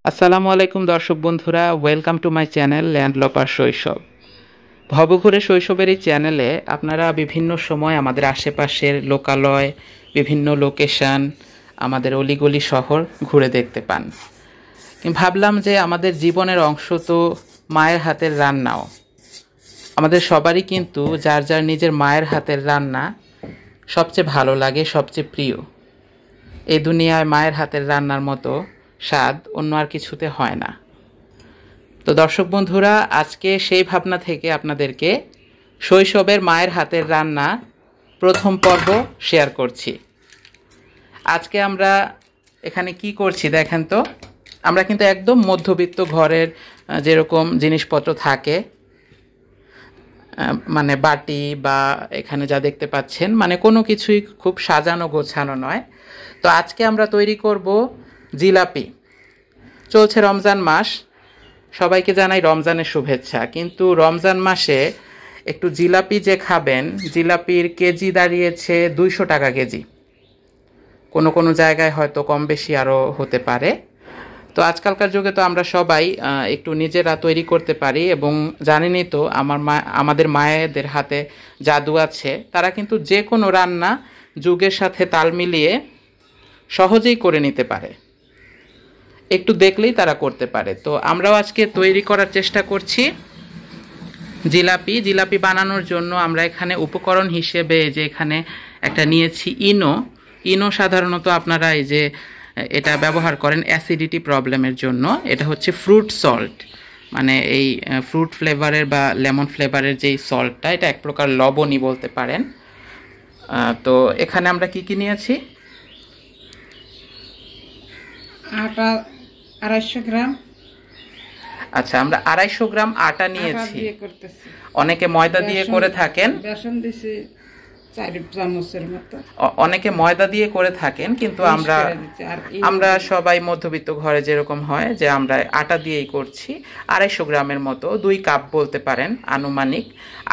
আসসালামু আলাইকুম দর্শক বন্ধুরা, ওয়েলকাম টু মাই চ্যানেল ল্যান্ডলপার শৈশব। ভবঘুরে শৈশবের এই চ্যানেলে আপনারা বিভিন্ন সময় আমাদের আশেপাশের লোকালয়, বিভিন্ন লোকেশন, আমাদের অলিগলি শহর ঘুরে দেখতে পান। ভাবলাম যে আমাদের জীবনের অংশ তো মায়ের হাতের রান্নাও। আমাদের সবারই কিন্তু যার যার নিজের মায়ের হাতের রান্না সবচেয়ে ভালো লাগে, সবচেয়ে প্রিয়। এই দুনিয়ায় মায়ের হাতের রান্নার মতো স্বাদ অন্য আর কিছুতে হয় না। তো দর্শক বন্ধুরা, আজকে সেই ভাবনা থেকে আপনাদেরকে শৈশবের মায়ের হাতের রান্না প্রথম পর্ব শেয়ার করছি। আজকে আমরা এখানে কি করছি দেখেন তো। আমরা কিন্তু একদম মধ্যবিত্ত ঘরের যেরকম জিনিসপত্র থাকে, মানে বাটি বা এখানে যা দেখতে পাচ্ছেন, মানে কোনো কিছুই খুব সাজানো গোছানো নয়। তো আজকে আমরা তৈরি করব জিলাপি। চলছে রমজান মাস, সবাইকে জানাই রমজানের শুভেচ্ছা। কিন্তু রমজান মাসে একটু জিলাপি যে খাবেন, জিলাপির কেজি দাঁড়িয়েছে 200 টাকা কেজি। কোনো কোনো জায়গায় হয়তো কম বেশি আরও হতে পারে। তো আজকালকার যুগে তো আমরা সবাই একটু নিজেরা তৈরি করতে পারি, এবং জানেনই তো আমাদের মায়েদের হাতে জাদু আছে। তারা কিন্তু যে কোনো রান্না যুগের সাথে তাল মিলিয়ে সহজেই করে নিতে পারে, একটু দেখলেই তারা করতে পারে। তো আমরাও আজকে তৈরি করার চেষ্টা করছি জিলাপি বানানোর জন্য আমরা এখানে উপকরণ হিসেবে যে এখানে একটা নিয়েছি ইনো। সাধারণত আপনারা এই যে এটা ব্যবহার করেন অ্যাসিডিটি প্রবলেমের জন্য। এটা হচ্ছে ফ্রুট সল্ট, মানে এই ফ্রুট ফ্লেভারের বা লেমন ফ্লেভারের যেই সল্টটা, এটা এক প্রকার লবণই বলতে পারেন। তো এখানে আমরা কি নিয়েছি? আটা 250 গ্রাম। আচ্ছা, আমরা 250 গ্রাম আটা নিয়েছি। অনেকে ময়দা দিয়ে করে থাকেন, বেসন দিছি 4 চামচের মতো। অনেকে ময়দা দিয়ে করে থাকেন, কিন্তু আমরা সবাই মধ্যবিত্ত ঘরে যেরকম হয় যে আমরা আটা দিয়েই করছি। 250 গ্রামের মতো, 2 কাপ বলতে পারেন আনুমানিক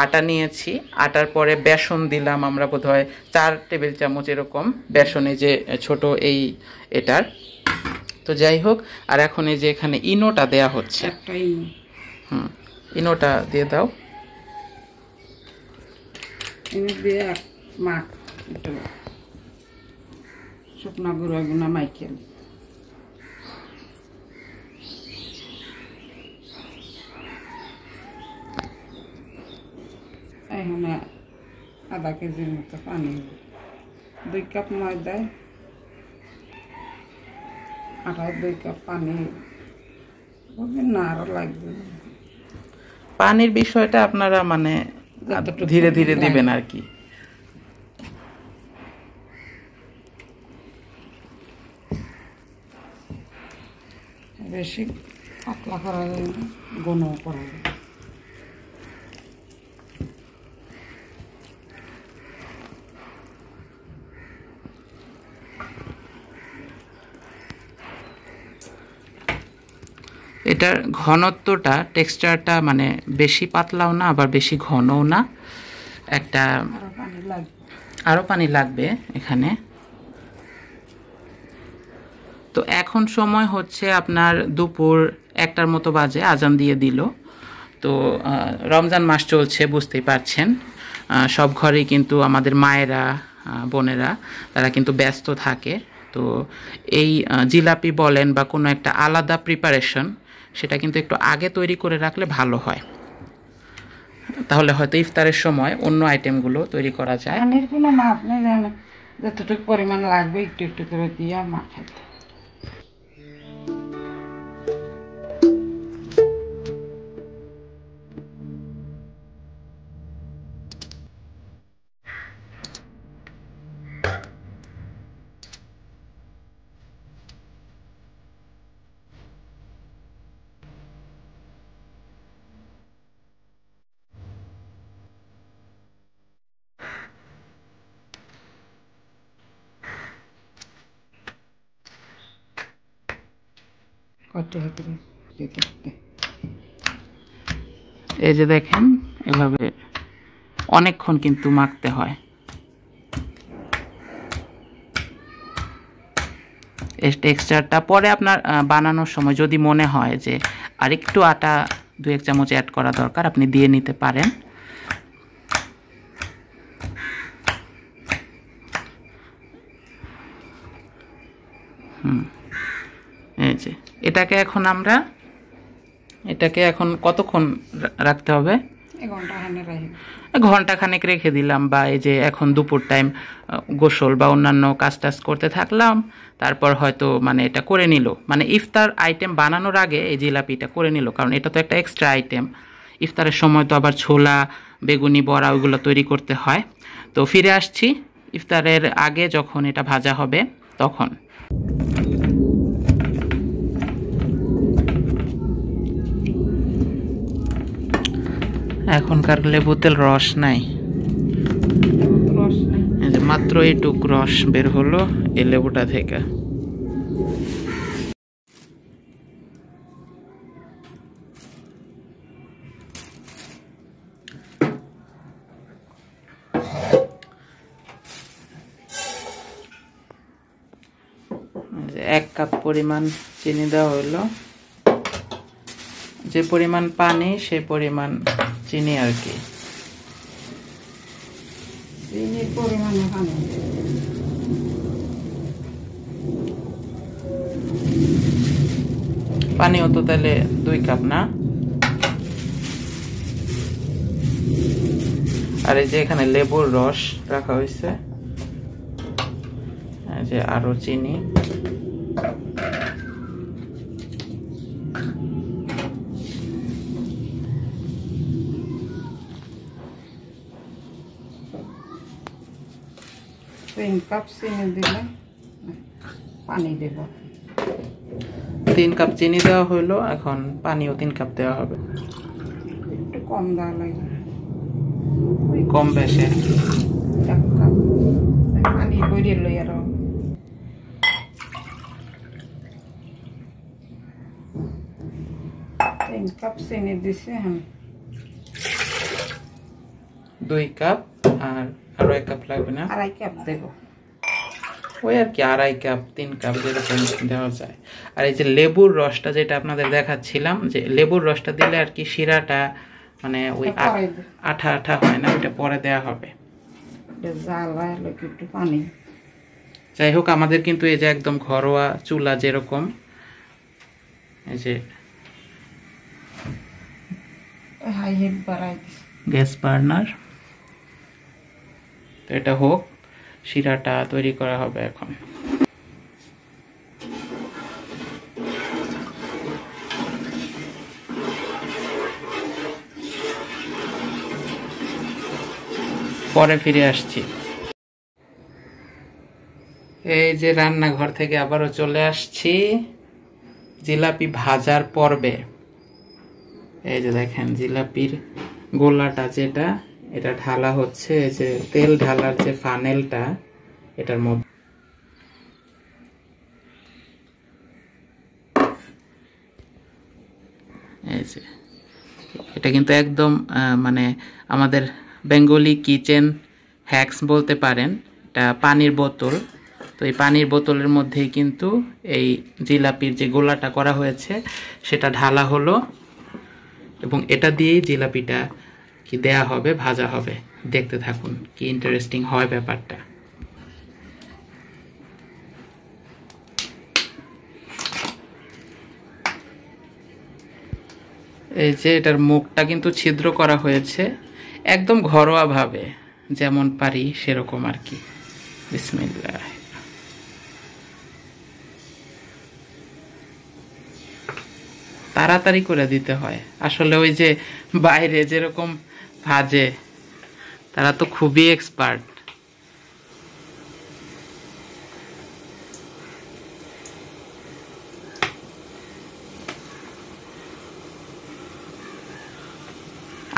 আটা নিয়েছি। আটার পরে বেসন দিলাম আমরা বোধহয় 4 টেবিল চামচ এরকম বেসনে, যে ছোট এই এটার। তো যাই হোক, আর এখন এই যে এখানে ইনোটা দেয়া হচ্ছে। ইনোটা দিয়ে দাও। ইনো দিয়ে মাখ একটু শুকনো গুঁড়ো মাইকেল। এখানে আধা কেজির মতো পানি, 2 কাপ ময়দায় আটা, 2 কাপ পানি না, আরো লাগবে। পানির বিষয়টা আপনারা মানে ধীরে ধীরে দিবেন আর কি। বেশি পাতলা করা যায় না, ঘন করা যায়। এটার ঘনত্বটা, টেক্সচারটা মানে বেশি পাতলাও না আবার বেশি ঘনও না, একটা আরও পানি লাগবে এখানে। তো এখন সময় হচ্ছে আপনার দুপুর 1টার মতো বাজে, আজান দিয়ে দিল। তো রমজান মাস চলছে, বুঝতেই পারছেন। সব ঘরেই কিন্তু আমাদের মায়েরা, বোনেরা, তারা কিন্তু ব্যস্ত থাকে। তো এই জিলাপি বলেন বা কোনো একটা আলাদা প্রিপারেশন, সেটা কিন্তু একটু আগে তৈরি করে রাখলে ভালো হয়। তাহলে হয়তো ইফতারের সময় অন্য আইটেমগুলো তৈরি করা যায়। পানির কোনো মাপ নেই, জানেন যতটুকু পরিমাণ লাগবে একটু একটু করে দিয়ে মাখাতে। এই যে দেখেন, এভাবে অনেকক্ষণ কিন্তু মাখতে হয়। এই টেক্সচারটা পরে আপনার বানানোর সময় যদি মনে হয় যে আরেকটু আটা 2-1 চামচ অ্যাড করা দরকার, আপনি দিয়ে নিতে পারেন। এই যে এটাকে এখন কতক্ষণ রাখতে হবে? ঘন্টা খানেক রেখে দিলাম, বা এই যে এখন দুপুর টাইম গোসল বা অন্যান্য কাজ টাজ করতে থাকলাম, তারপর হয়তো মানে এটা করে নিল, মানে ইফতার আইটেম বানানোর আগে এই জিলাপিটা করে নিল, কারণ এটা তো একটা এক্সট্রা আইটেম। ইফতারের সময় তো আবার ছোলা, বেগুনি, বড়া ওইগুলো তৈরি করতে হয়। তো ফিরে আসছি ইফতারের আগে যখন এটা ভাজা হবে তখন। এখনকার লেবুতে রস নাই, মাত্র এইটুক রস বের হলো এই লেবুটা থেকে। এক কাপ পরিমাণ চিনি দেওয়া হইলো, যে পরিমাণ পানি সেই পরিমাণ চিনি আর কি। পানিও তো তাহলে 2 কাপ না? আর এই যে এখানে লেবুর রস রাখা হয়েছে, যে আরো চিনি। তিন কাপ চিনি দিলে পানি দেব। 3 কাপ চিনি দেওয়া হইলো, এখন পানিও 3 কাপ দেওয়া হবে। একটু কম দেওয়া লাগে, কম বেশি 1 কাপ পানি বইরে লই আরো। 3 কাপ চিনি দিছি, হ্যাঁ 2 কাপ, আর আরো 1 কাপ লাগবে না? 2.5 কাপ দেব। ওই আর কি 2.5 কাপ 3 কাপ যেরকম দেওয়া যায়। আর এই যে লেবুর রসটা যেটা আপনাদের দেখাচ্ছিলাম, যে লেবুর রসটা দিলে আর কি শিরাটা মানে ওই আঠা আঠা হয় না, ওইটা পরে দেওয়া হবে। একটু পানি। যাই হোক, আমাদের কিন্তু এই যে একদম ঘরোয়া চুলা, যেরকম এই যে হাই হিট বাড়াই গ্যাস বার্নার, তো এটা হোক, শিরাটা তৈরি করা হবে এখন। পরে ফিরে আসছি। এই যে রান্নাঘর থেকে আবারও চলে আসছি জিলাপি ভাজার পর্বে। এই যে দেখেন জিলাপির গোলাটা যেটা, এটা ঢালা হচ্ছে, এই যে তেল ঢালার যে ফানেলটা এটার মধ্যে। এই যে এটা কিন্তু একদম মানে আমাদের বেঙ্গলি কিচেন হ্যাক্স বলতে পারেন। এটা পানির বোতল, তো এই পানির বোতলের মধ্যেই কিন্তু এই জিলাপির যে গোলাটা করা হয়েছে সেটা ঢালা হলো, এবং এটা দিয়েই জিলাপিটা কি দেয়া হবে, ভাজা হবে। দেখতে থাকুন কি ইন্টারেস্টিং হয় ব্যাপারটা। এই যে এটার মুখটা কিন্তু ছিদ্র করা হয়েছে, একদম ঘরোয়া ভাবে যেমন পারি সেরকম আর কি। বিসমিল্লাহ। তাড়াতাড়ি করে দিতে হয় আসলে, ওই যে বাইরে যেরকম ভাজে তারা তো খুবই এক্সপার্ট।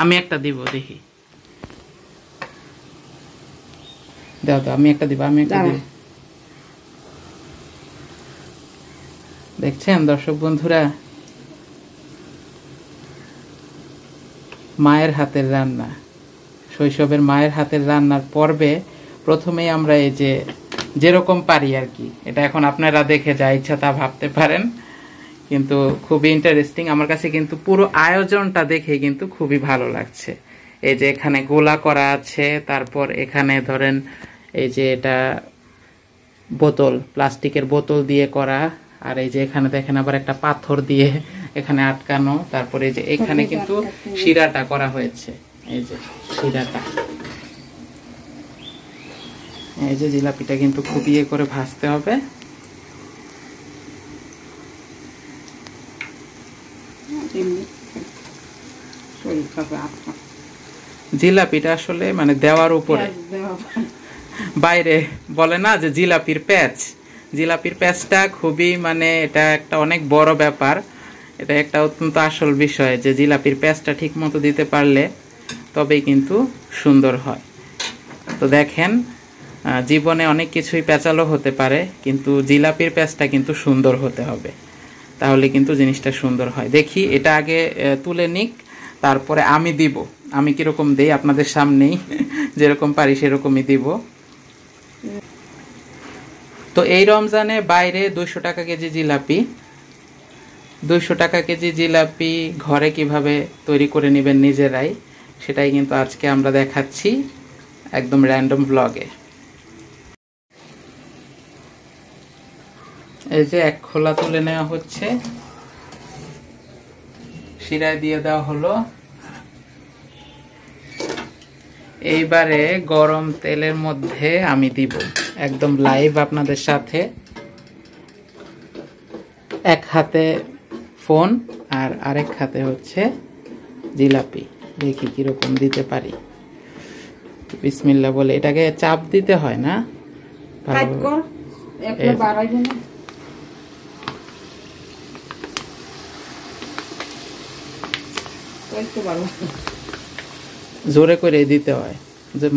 আমি একটা দিব, দেখি দাও তো, আমি একটা দিব, আমি একটা দিব। দেখছেন দর্শক বন্ধুরা, মায়ের হাতের রান্না, শৈশবের মায়ের হাতের রান্নার পর্বে প্রথমেই আমরা এই যে যেরকম পারি আর কি। এটা এখন আপনারা দেখে যা ইচ্ছা তা ভাবতে পারেন, কিন্তু খুবই ইন্টারেস্টিং আমার কাছে। কিন্তু পুরো আয়োজনটা দেখে কিন্তু খুবই ভালো লাগছে। এই যে এখানে গোলা করা আছে, তারপর এখানে ধরেন এই যে এটা বোতল, প্লাস্টিকের বোতল দিয়ে করা, আর এই যে এখানে দেখেন আবার একটা পাথর দিয়ে এখানে আটকানো। তারপরে এই যে এখানে কিন্তু শিরাটা করা হয়েছে, এই যে শিরাটা। এই যে জিলাপিটা কিন্তু খুব ইয়ে করে ভাজতে হবে। জিলাপিটা আসলে মানে দেওয়ার উপরে, বাইরে বলে না যে জিলাপির প্যাচ, জিলাপির প্যাচটা খুবই মানে এটা একটা অনেক বড় ব্যাপার। এটা একটা অত্যন্ত আসল বিষয় যে জিলাপির প্যাচটা ঠিক মতো দিতে পারলে তবেই কিন্তু সুন্দর হয়। তো দেখেন জীবনে অনেক কিছুই প্যাচালো হতে পারে, কিন্তু জিলাপির প্যাচটা কিন্তু সুন্দর হতে হবে, তাহলে কিন্তু জিনিসটা সুন্দর হয়। দেখি এটা আগে তুলে নিক, তারপরে আমি দিব। আমি কিরকম দেই আপনাদের সামনেই যেরকম পারি সেরকমই দিব। তো এই রমজানে বাইরে 200 টাকা কেজি জিলাপি, 200 টাকা কেজি জিলাপি ঘরে কিভাবে তৈরি করে নেবেন নিজেরাই, সেটাই কিন্তু আজকে আমরা দেখাচ্ছি একদম র্যান্ডম ব্লগে। এই যে এক খোলা তুলে নেওয়া হচ্ছে, শিরায় দিয়ে দেওয়া হলো। এইবারে গরম তেলের মধ্যে আমি দিব একদম লাইভ আপনাদের সাথে। এক হাতে ফোন আর আরেক হাতে হচ্ছে জিলাপি, দেখি কিরকম দিতে পারি। বিসমিল্লাহ বলে এটাকে চাপ দিতে হয় না, জোরে করে দিতে হয়,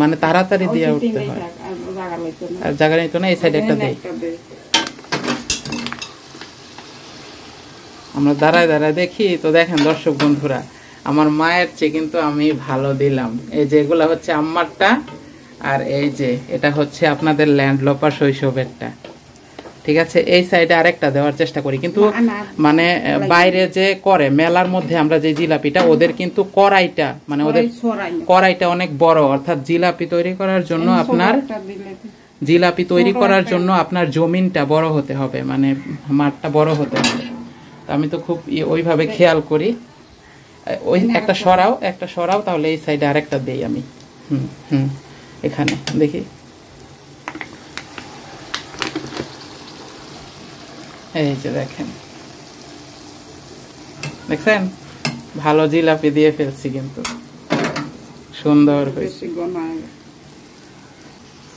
মানে তাড়াতাড়ি দিয়ে উঠতে হয়, আর জায়গা নিত না। এই সাইডে একটা দেই, আমরা দাঁড়ায় দাঁড়ায় দেখি। তো দেখেন দর্শক বন্ধুরা, আমার মায়ের চেয়ে কিন্তু আমি ভালো দিলাম। এই যে এগুলা হচ্ছে আম্মারটা, আর এই যে এটা হচ্ছে আপনাদের ল্যান্ডলপার শৈশবেরটা। ঠিক আছে, এই সাইডে আরেকটা দেওয়ার চেষ্টা করি, কিন্তু মানে বাইরে যে করে মেলার মধ্যে আমরা যে জিলাপিটা, ওদের কিন্তু কড়াইটা মানে ওদের কড়াইটা অনেক বড়, অর্থাৎ জিলাপি তৈরি করার জন্য আপনার জিলাপি তৈরি করার জন্য আপনার জমিনটা বড় হতে হবে, মানে মাঠটা বড় হতে হবে। আমি তো খুব ওইভাবে খেয়াল করি। ওই একটা সরাও তাহলে এই সাইডে আরেকটা দেই আমি। এখানে দেখি, এই যে দেখেন, দেখছেন ভালো জিলাপি দিয়ে ফেলছি, কিন্তু সুন্দর হয়েছে।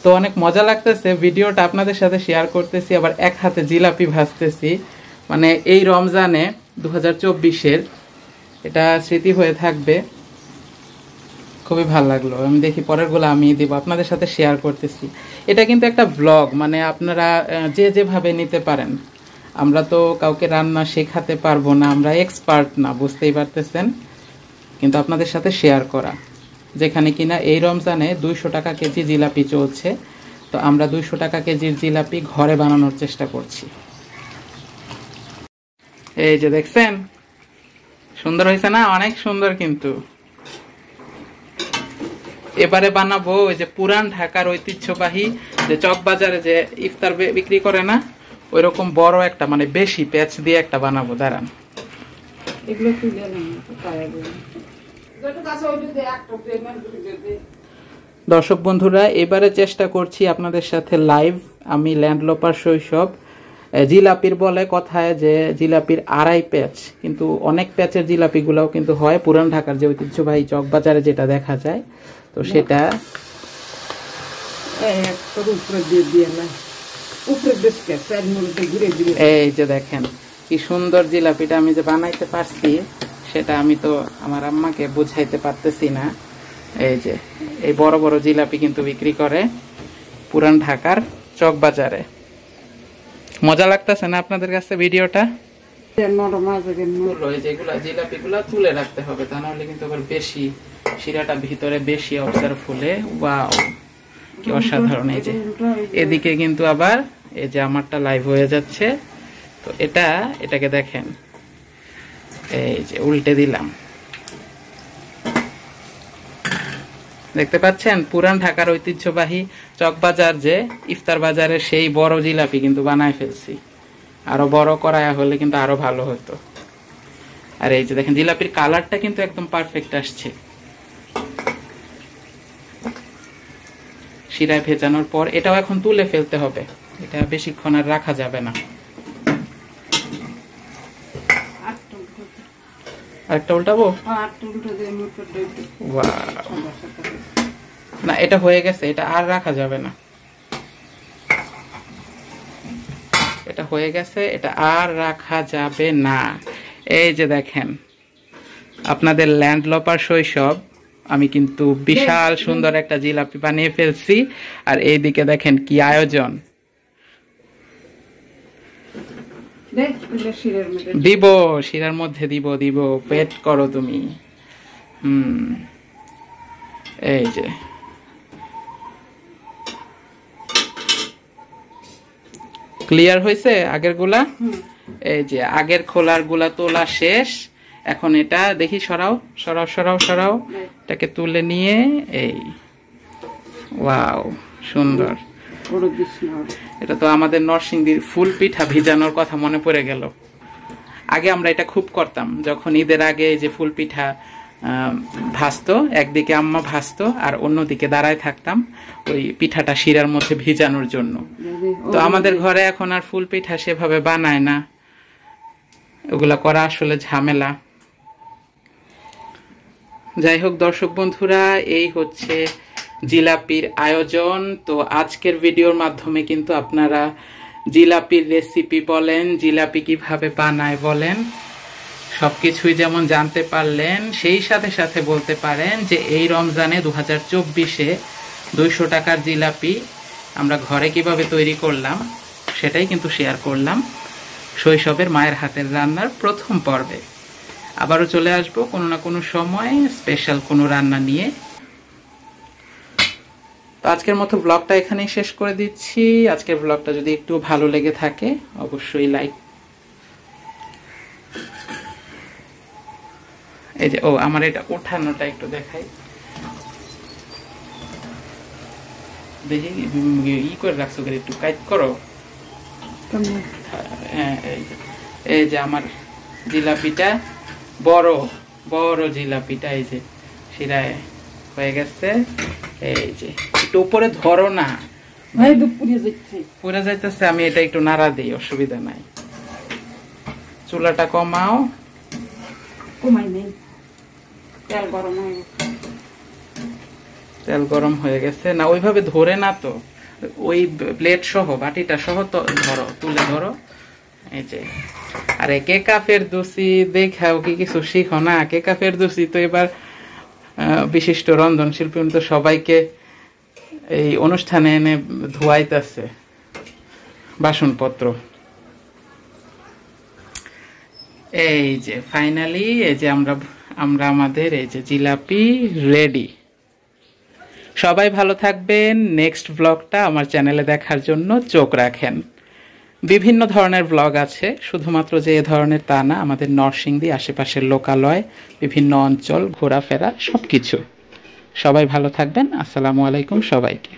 তো অনেক মজা লাগতেছে, ভিডিওটা আপনাদের সাথে শেয়ার করতেছি, আবার এক হাতে জিলাপি ভাজতেছি। মানে এই রমজানে 2024-এর এটা স্মৃতি হয়ে থাকবে। খুবই ভালো লাগলো। আমি দেখি পরের গুলো আমি দিব, আপনাদের সাথে শেয়ার করতেছি। এটা কিন্তু একটা ব্লগ, মানে আপনারা যে যেভাবে নিতে পারেন। আমরা তো কাউকে রান্না শেখাতে পারবো না, আমরা এক্সপার্ট না, বুঝতেই পারতেছেন, কিন্তু আপনাদের সাথে শেয়ার করা। যেখানে কিনা এই রমজানে 200 টাকা কেজি জিলাপি চলছে, তো আমরা 200 টাকা কেজির জিলাপি ঘরে বানানোর চেষ্টা করছি। এই যে দেখছেন সুন্দর হয়েছে না, অনেক সুন্দর। কিন্তু এবারে বানাবো ওই যে পুরান ঢাকার ঐতিহ্যবাহী যে চকবাজারে যে ইফতার বিক্রি করে না, ওইরকম বড় একটা, মানে বেশি প্যাচ দিয়ে একটা বানাবো। দাঁড়ান, দর্শক বন্ধুরা, এবারে চেষ্টা করছি আপনাদের সাথে লাইভ আমি ল্যান্ডলপার শৈশব। জিলাপির বলে কথায় যে জিলাপির 2.5 প্যাচ, কিন্তু অনেক প্যাচের জিলাপিগুলোও কিন্তু হয় পুরান ঢাকার যে ঐতিহ্যবাহী চকবাজারে যেটা দেখা যায়। তো সেটা এই যে দেখেন কি সুন্দর জিলাপিটা আমি যে বানাইতে পারছি, সেটা আমি তো আমার আম্মাকে বুঝাইতে পারতেছি না। এই যে এই বড় বড় জিলাপি কিন্তু বিক্রি করে পুরান ঢাকার চকবাজারে। মজা লাগতেছে না আপনাদের কাছে ভিডিওটা? জিলাপিগুলা তুলে রাখতে হবে, তা নাহলে কিন্তু আবার বেশি শিরাটা ভিতরে বেশি অবজার্ভ হলে ওয়াও কি অসাধারণ। এই যে এদিকে কিন্তু আবার এই যে আমারটা লাইভ হয়ে যাচ্ছে, তো এটাকে দেখেন, এই যে উল্টে দিলাম, দেখতে পাচ্ছেন পুরান ঢাকার ঐতিহ্যবাহী চকবাজার যে ইফতার বাজারের সেই বড় জিলাপি কিন্তু বানায় ফেলছি। আরো বড় করায়া হলে কিন্তু আরো ভালো হতো। আর এই যে দেখেন জিলাপির কালারটা কিন্তু একদম পারফেক্ট আসছে। শিরায় ভেজানোর পর এটাও এখন তুলে ফেলতে হবে, এটা বেশিক্ষণ আর রাখা যাবে না। আরেকটা উল্টাবো, না এটা হয়ে গেছে, এটা আর রাখা যাবে না, এটা হয়ে গেছে, এটা আর রাখা যাবে না। এই যে দেখেন আপনাদের ল্যান্ডলপার শৈশব, আমি কিন্তু বিশাল সুন্দর একটা জিলাপি বানিয়ে ফেলছি। আর এইদিকে দেখেন কি আয়োজন, দিব শিরার মধ্যে দিব পেট করো তুমি। এই যে ক্লিয়ার হয়েছে আগের গুলা, এই যে আগের খোলার গুলা তোলা শেষ। এখন এটা দেখি সরাও সরাও সরাও সরাও, এটাকে তুলে নিয়ে এই ওয়াও সুন্দর। এটা তো আমাদের নরসিংদীর ফুল পিঠা ভিজানোর কথা মনে পড়ে গেল। আগে আমরা এটা খুব করতাম, যখন ঈদের আগে যে ফুল পিঠা ভাজতো, একদিকে আম্মা ভাজতো আর অন্যদিকে দাঁড়ায় থাকতাম ওই পিঠাটা শিরার মধ্যে ভিজানোর জন্য। তো আমাদের ঘরে এখন আর ফুল পিঠা সেভাবে বানায় না, ওগুলা করা আসলে ঝামেলা। যাই হোক দর্শক বন্ধুরা, এই হচ্ছে জিলাপির আয়োজন। তো আজকের ভিডিওর মাধ্যমে কিন্তু আপনারা জিলাপির রেসিপি বলেন, জিলাপি কিভাবে বানায় বলেন, সবকিছুই যেমন জানতে পারলেন, সেই সাথে সাথে বলতে পারেন যে এই রমজানে 2024-এ 200 টাকার জিলাপি আমরা ঘরে কিভাবে তৈরি করলাম সেটাই কিন্তু শেয়ার করলাম শৈশবের মায়ের হাতের রান্নার প্রথম পর্বে। আবারও চলে আসবো কোনো না কোনো সময় স্পেশাল কোনো রান্না নিয়ে। তো আজকের মতো ব্লগটা এখানেই শেষ করে দিচ্ছি। আজকের ব্লগটা যদি একটু ভালো লেগে থাকে অবশ্যই লাইক, এই যে আমার এটা ওঠানোটা একটু দেখাই, দেখি ই করে রাখছো, একটু কাইট করো। হ্যাঁ এই যে আমার জিলাপিটা বড় বড় জিলাপিটা এই যে শিরায় হয়ে গেছে। এই যে একটু উপরে ধরো না, পুড়ে যাইতেছে, আমি এটা একটু নাড়া দিই, অসুবিধা নাই। চুলাটা কমাও, কমাই নেই, তেল গরম হয়ে গেছে, তেল গরম হয়ে গেছে। না ওইভাবে ধরে না তো, ওই প্লেট সহ বাটিটা সহ তো ধরো, তুলে ধরো। এই যে আরে কেকা ফেরদৌসী দেখাও কি কিছু শিখো না, কেকা ফেরদৌসী তো এবার বিশিষ্ট রন্ধন শিল্পী, তো সবাইকে এই অনুষ্ঠানে এনে ধোয়াইতেছে বাসনপত্র। এই যে ফাইনালি এই যে আমরা আমাদের এই যে জিলাপি রেডি। সবাই ভালো থাকবেন। নেক্সট ব্লগটা আমার চ্যানেলে দেখার জন্য চোখ রাখেন। বিভিন্ন ধরনের ব্লগ আছে, শুধুমাত্র যে এ ধরনের তা না, আমাদের নরসিংদী আশেপাশের লোকালয়, বিভিন্ন অঞ্চল, ঘোরাফেরা সবকিছু। সবাই ভালো থাকবেন। আসসালামু আলাইকুম সবাইকে।